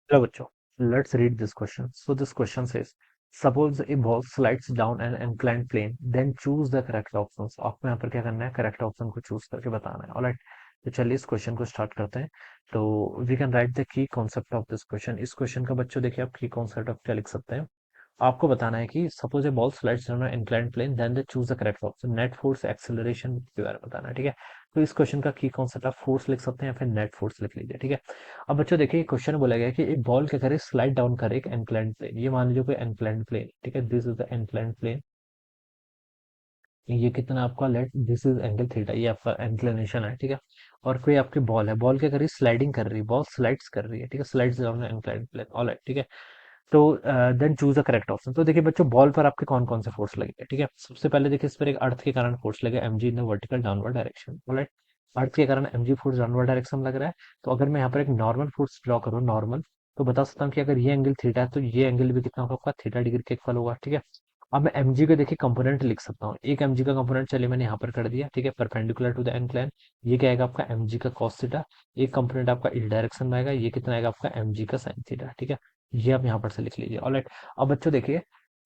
Hello बच्चों, let's read this question. So this question says, suppose a ball slides down an inclined plane, then choose the correct options. आपको यहाँ पर क्या करना है, correct option को चूज करके बताना है. ऑलराइट, तो चलिए इस क्वेश्चन को स्टार्ट करते हैं. तो we can write the key concept of this question. इस क्वेश्चन का बच्चों देखिए आप की कॉन्सेप्ट ऑफ क्या लिख सकते हैं. आपको बताना है कि suppose a ball slides on inclined plane then they choose the correct option. Net force acceleration के बारे में बताना है. ठीक है, तो इस क्वेश्चन का की कॉन्सेप्ट आप फोर्स लिख सकते हैं या फिर नेट फोर्स लिख लीजिए. ठीक है, अब बच्चों देखिए क्वेश्चन बोला गया है कि एक बॉल क्या करे, स्लाइड डाउन करे एक इंक्लाइंड प्लेन. ये मान लीजिए कोई इंक्लाइंड प्लेन. ठीक है, this is the inclined plane. ये कितना आपका let, this is angle theta, ये आपका इंक्लिनेशन है. ठीक है, और कोई आपकी बॉल है, बॉल क्या कर रही है, स्लाइडिंग कर रही है, बॉल स्लाइड्स कर रही है. ठीक है, slides down inclined plane. Alright, ठीक है, तो then choose the correct option. तो देखिए बच्चों, बॉल पर आपके कौन कौन से फोर्स लगेंगे. ठीक है, सबसे पहले देखिए इस पर एक अर्थ के कारण फोर्स लगेगा mg in the vertical downward direction. Alright, earth के कारण mg फोर्स डाउनवर्ड डायरेक्शन में लग रहा है. तो अगर मैं यहाँ पर एक नॉर्मल फोर्स ड्रॉ करूँ, नॉर्मल, तो बता सकता हूँ कि अगर ये एंगल थीटा है तो ये एंगल भी कितना होगा आपका, थीटा डिग्री के इक्वल होगा. ठीक है, अब मैं mg का देखिए कंपोनेंट लिख सकता हूँ. एक mg का कंपोनेंट चलिए मैंने यहाँ पर कर दिया. ठीक है, परपेंडिकुलर टू द इंक्लाइन, ये क्या आएगा आपका mg का cos थीटा. एक कंपोनेंट आपका इस डायरेक्शन में आएगा, ये कितना आएगा आपका mg का sin थीटा. ठीक है, ये आप यहाँ पर से लिख लीजिए. ऑलराइट, अब बच्चों देखिए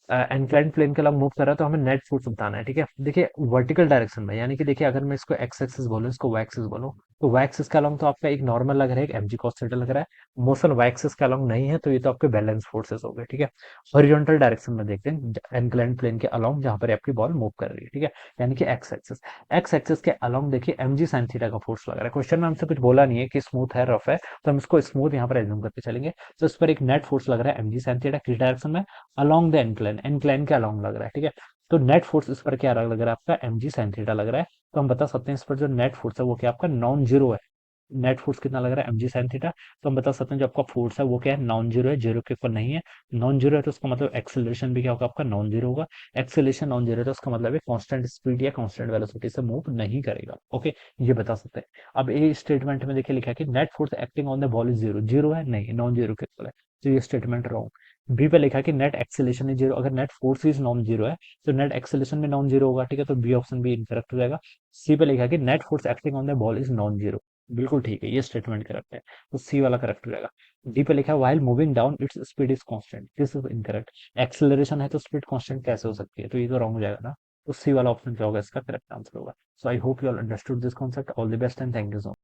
इंक्लाइंड प्लेन के अलग मूव कर रहा है तो हमें नेट फोर्स बताना है. ठीक है, देखिए वर्टिकल डायरेक्शन में, यानी कि देखिए अगर मैं इसको एक्स एक्सिस बोलूँ, इसको वाई एक्सिस बोलूँ, तो वाई एक्सिस के अलॉन्ग तो आपका एक नॉर्मल लग रहा है, एक mg cos थीटा लग रहा है. मोशन वाई एक्सिस के अलॉन्ग नहीं है, तो ये तो आपके बैलेंस फोर्सेस हो गए. ठीक है, हॉरिजॉन्टल डायरेक्शन में देखते हैं इंक्लाइंड प्लेन के अलॉन्ग जहां पर आपकी बॉल मूव कर रही है. ठीक है, यानी कि एक्स एक्सिस, एक्स एक्सिस के अलॉन्ग देखिए mg sin थीटा का फोर्स लग रहा है. क्वेश्चन में हमसे कुछ बोला नहीं है कि स्मूथ है रफ है, तो हम इसको स्मूथ यहाँ पर एज्यूम करके चलेंगे. तो इस पर एक नेट फोर्स लग रहा है mg sin थीटा किस डायरेक्शन में, अलोंग द इंक्लाइन, इंक्लाइन के अलोंग लग रहा है. ठीक है, तो नेट फोर्स इस पर क्या लग रहा है आपका, mg sin थीटा लग रहा है. तो हम बता सकते हैं इस पर जो नेट फोर्स है वो क्या आपका नॉन जीरो है. नेट फोर्स कितना लग रहा है, mg sin थीटा. तो हम बता सकते हैं जो आपका फोर्स है वो क्या है, नॉन जीरो है, जीरो के ऊपर नहीं है. नॉन जीरो है तो उसका मतलब एक्सेलरेशन भी क्या होगा आपका, नॉन जीरो होगा. एक्सेलरेशन नॉन जीरो है तो उसका मतलब है कांस्टेंट स्पीड या कांस्टेंट वेलोसिटी से मूव नहीं करेगा. ओके, ये बता सकते हैं. अब ए स्टेटमेंट में देखिए लिखा है कि net force acting on the ball is zero. Zero है नहीं, नॉन जीरो के इक्वल है. तो ये स्टेटमेंट रॉन्ग. बी पे लिखा है कि नेट एक्सेलेशन इज जीरो. अगर net force is non zero है तो नेट एक्सेलेशन भी नॉन जीरो होगा. ठीक है, तो बी ऑप्शन भी इनकरेक्ट हो जाएगा. सी पे लिखा है कि net force acting on the ball is non zero. बिल्कुल ठीक है, ये स्टेटमेंट करेक्ट है, तो सी वाला करेक्ट हो जाएगा. डी पे लिखा है while moving down its speed is constant. This is incorrect. Acceleration है तो स्पीड कांस्टेंट कैसे हो सकती है, तो ये तो रॉन्ग हो जाएगा ना. तो सी वाला ऑप्शन क्या होगा, इसका करेक्ट आंसर होगा. So I hope you all understood this concept. All the best and thank you so much.